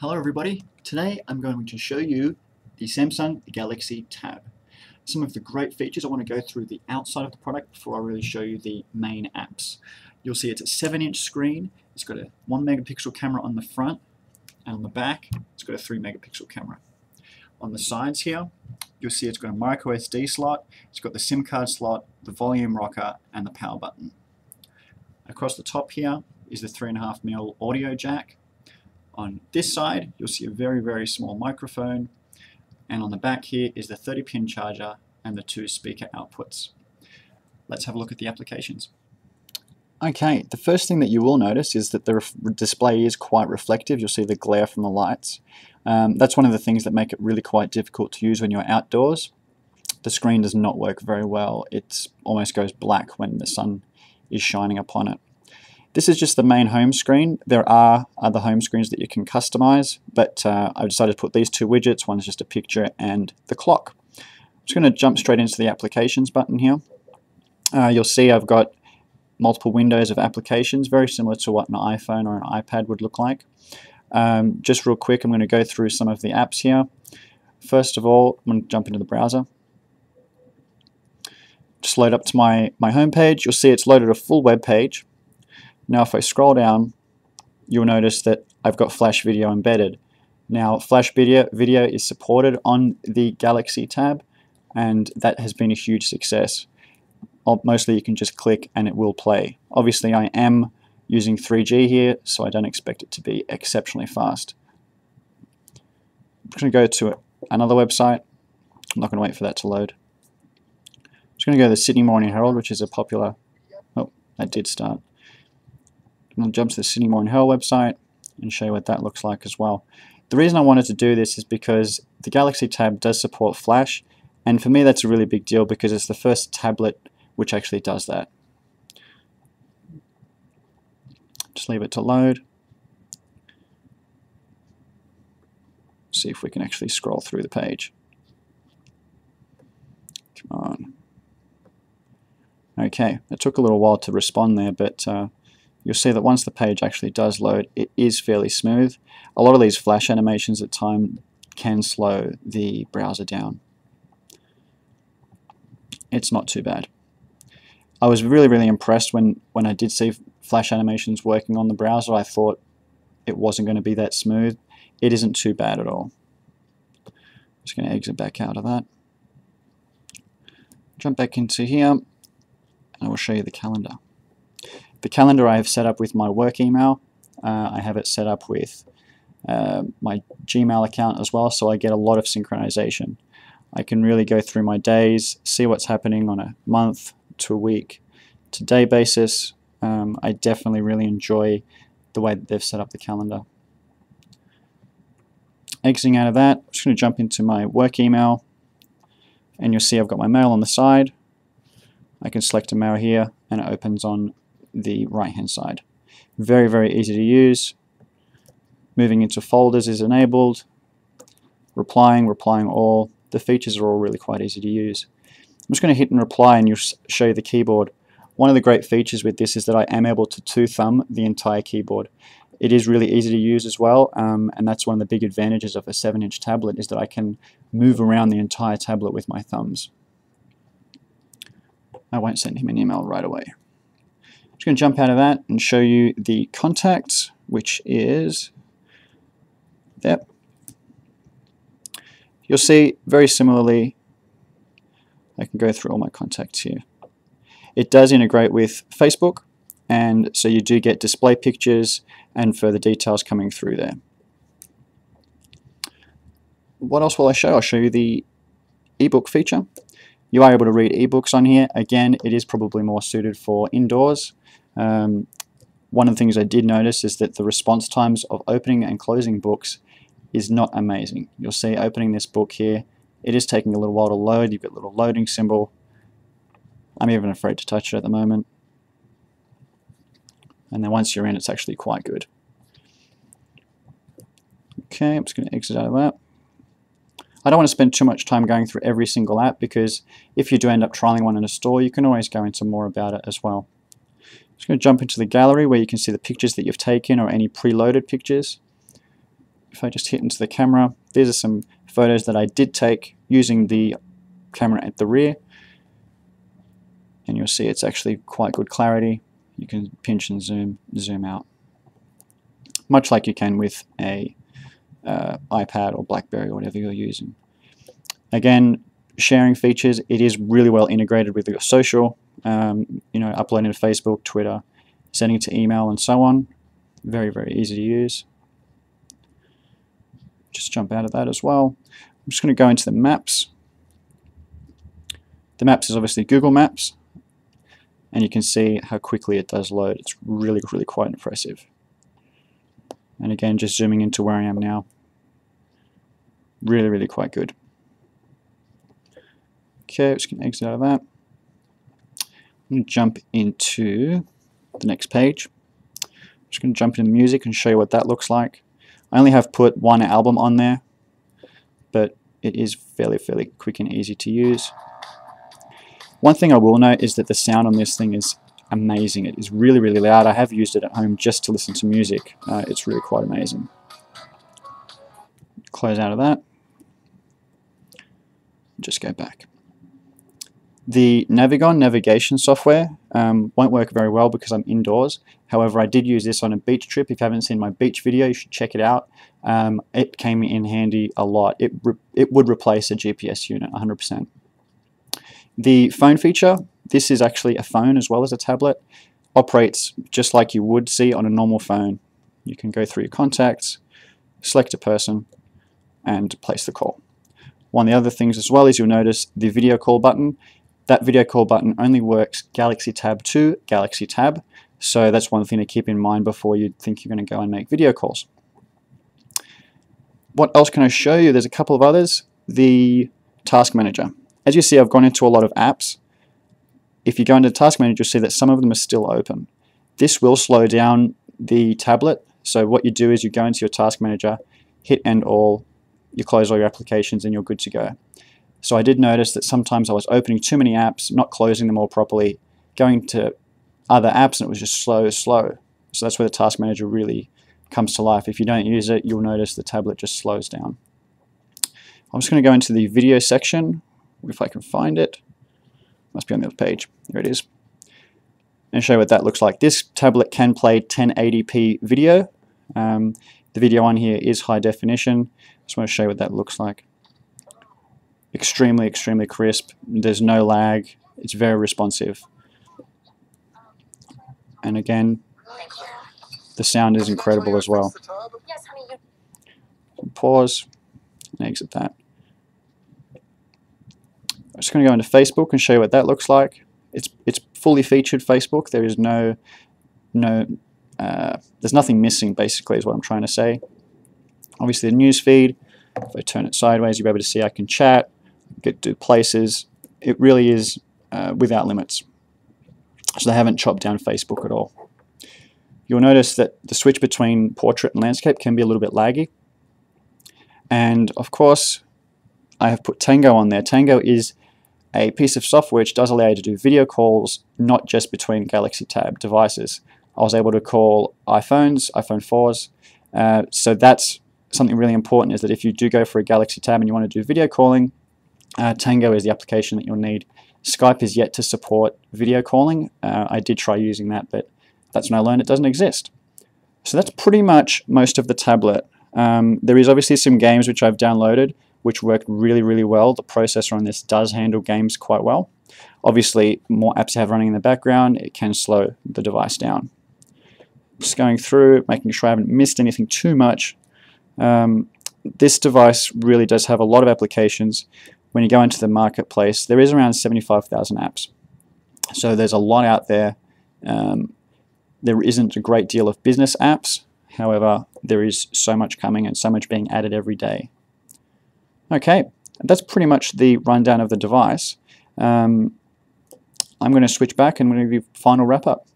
Hello everybody, today I'm going to show you the Samsung Galaxy Tab. Some of the great features. I want to go through the outside of the product before I really show you the main apps. You'll see it's a 7-inch screen, it's got a 1 megapixel camera on the front, and on the back it's got a 3 megapixel camera. On the sides here, you'll see it's got a micro SD slot, it's got the SIM card slot, the volume rocker, and the power button. Across the top here is the 3.5mm audio jack. On this side, you'll see a very small microphone, and on the back here is the 30-pin charger and the 2 speaker outputs. Let's have a look at the applications. Okay, the first thing that you will notice is that the display is quite reflective. You'll see the glare from the lights. That's one of the things that make it really quite difficult to use when you're outdoors. The screen does not work very well. It almost goes black when the sun is shining upon it. This is just the main home screen. There are other home screens that you can customize, but I've decided to put these 2 widgets. One's just a picture and the clock. I'm just going to jump straight into the applications button here. You'll see I've got multiple windows of applications, very similar to what an iPhone or an iPad would look like. Just real quick, I'm going to go through some of the apps here. First of all, I'm going to jump into the browser. Just load up to my home page. You'll see it's loaded a full web page. Now if I scroll down, you'll notice that I've got Flash Video embedded. Now Flash Video is supported on the Galaxy Tab, and that has been a huge success. Mostly you can just click and it will play. Obviously I am using 3G here, so I don't expect it to be exceptionally fast. I'm just going to go to another website. I'm not going to wait for that to load. I'm just going to go to the Sydney Morning Herald, which is a popular... Oh, that did start. I'm going to jump to the Sydney Morning Herald website and show you what that looks like as well. The reason I wanted to do this is because the Galaxy Tab does support Flash, and for me that's a really big deal because it's the first tablet which actually does that. Just leave it to load. See if we can actually scroll through the page. Come on. Okay, it took a little while to respond there, but you'll see that once the page actually does load, it is fairly smooth. A lot of these flash animations at times can slow the browser down. It's not too bad. I was really impressed when I did see flash animations working on the browser. I thought it wasn't going to be that smooth. It isn't too bad at all. Just going to exit back out of that. Jump back into here, and I will show you the calendar. The calendar I have set up with my work email. I have it set up with my Gmail account as well, so I get a lot of synchronization. I can really go through my days, see what's happening on a month to a week to day basis. I definitely really enjoy the way that they've set up the calendar. Exiting out of that, I'm just going to jump into my work email, and you'll see I've got my mail on the side. I can select a mail here, and it opens on the right hand side. Very easy to use. Moving into folders is enabled. Replying all. The features are all really quite easy to use. I'm just going to hit and reply, and you'll show you the keyboard. One of the great features with this is that I am able to 2-thumb the entire keyboard. It is really easy to use as well, and that's one of the big advantages of a 7-inch tablet, is that I can move around the entire tablet with my thumbs. I won't send him an email right away. I'm just going to jump out of that and show you the contacts, which is, yep. You'll see very similarly, I can go through all my contacts here. It does integrate with Facebook, and so you do get display pictures and further details coming through there. What else will I show? I'll show you the ebook feature. You are able to read ebooks on here. Again, it is probably more suited for indoors. One of the things I did notice is that the response times of opening and closing books is not amazing. You'll see opening this book here, it is taking a little while to load. You've got a little loading symbol. I'm even afraid to touch it at the moment. And then once you're in, it's actually quite good. Okay, I'm just going to exit out of that. I don't want to spend too much time going through every single app, because if you do end up trialing one in a store, you can always go into more about it as well. I'm just going to jump into the gallery where you can see the pictures that you've taken or any preloaded pictures. if I just hit into the camera, these are some photos that I did take using the camera at the rear, and you'll see it's actually quite good clarity. You can pinch and zoom out, much like you can with a iPad or BlackBerry or whatever you're using. Again, sharing features, it is really well integrated with your social, uploading to Facebook, Twitter, sending it to email, and so on. Very, very easy to use. Just jump out of that as well. I'm just going to go into the maps. The maps is obviously Google Maps, and you can see how quickly it does load. It's really, really quite impressive. And again, just zooming into where I am now. Really, really quite good. Okay, just going to exit out of that. I'm going to jump into the next page. I'm just going to jump into music and show you what that looks like. I only have put one album on there, but it is fairly quick and easy to use. One thing I will note is that the sound on this thing is amazing. It is really, really loud. I have used it at home just to listen to music. It's really quite amazing. Close out of that. Just go back. The Navigon navigation software won't work very well because I'm indoors. However, I did use this on a beach trip. If you haven't seen my beach video, you should check it out. It came in handy a lot. It would replace a GPS unit 100%. The phone feature, this is actually a phone as well as a tablet. Operates just like you would see on a normal phone. You can go through your contacts, select a person, and place the call. One of the other things as well is you'll notice the video call button. That video call button only works Galaxy Tab to Galaxy Tab, so that's one thing to keep in mind before you think you're going to go and make video calls. What else can I show you? There's a couple of others. The Task Manager. As you see, I've gone into a lot of apps. If you go into Task Manager, you'll see that some of them are still open. This will slow down the tablet, so what you do is you go into your Task Manager, hit End All, you close all your applications, and you're good to go. So I did notice that sometimes I was opening too many apps, not closing them all properly, going to other apps, and it was just slow. So that's where the Task Manager really comes to life. If you don't use it, you'll notice the tablet just slows down. I'm just going to go into the video section, if I can find it. Must be on the other page. There it is. And show you what that looks like. This tablet can play 1080p video. The video on here is high definition. Just want to show you what that looks like. Extremely crisp. There's no lag. It's very responsive. And again, the sound is incredible as well. Pause and exit that. I'm just going to go into Facebook and show you what that looks like. It's fully featured Facebook. There is there's nothing missing, basically, is what I'm trying to say. Obviously, the news feed. If I turn it sideways, you'll be able to see I can chat, get to places. It really is without limits. So they haven't chopped down Facebook at all. You'll notice that the switch between portrait and landscape can be a little bit laggy. And of course, I have put Tango on there. Tango is a piece of software which does allow you to do video calls, not just between Galaxy Tab devices. I was able to call iPhones, iPhone 4s. So that's something really important, is that if you do go for a Galaxy Tab and you want to do video calling, Tango is the application that you'll need. Skype is yet to support video calling. I did try using that, but that's when I learned it doesn't exist. So that's pretty much most of the tablet. There is obviously some games which I've downloaded which work really well. The processor on this does handle games quite well. Obviously, more apps I have running in the background, it can slow the device down. Just going through, making sure I haven't missed anything too much. This device really does have a lot of applications. When you go into the marketplace, there is around 75,000 apps. So there's a lot out there. There isn't a great deal of business apps. However, there is so much coming and so much being added every day. Okay, that's pretty much the rundown of the device. I'm going to switch back and I'm going to give you a final wrap up.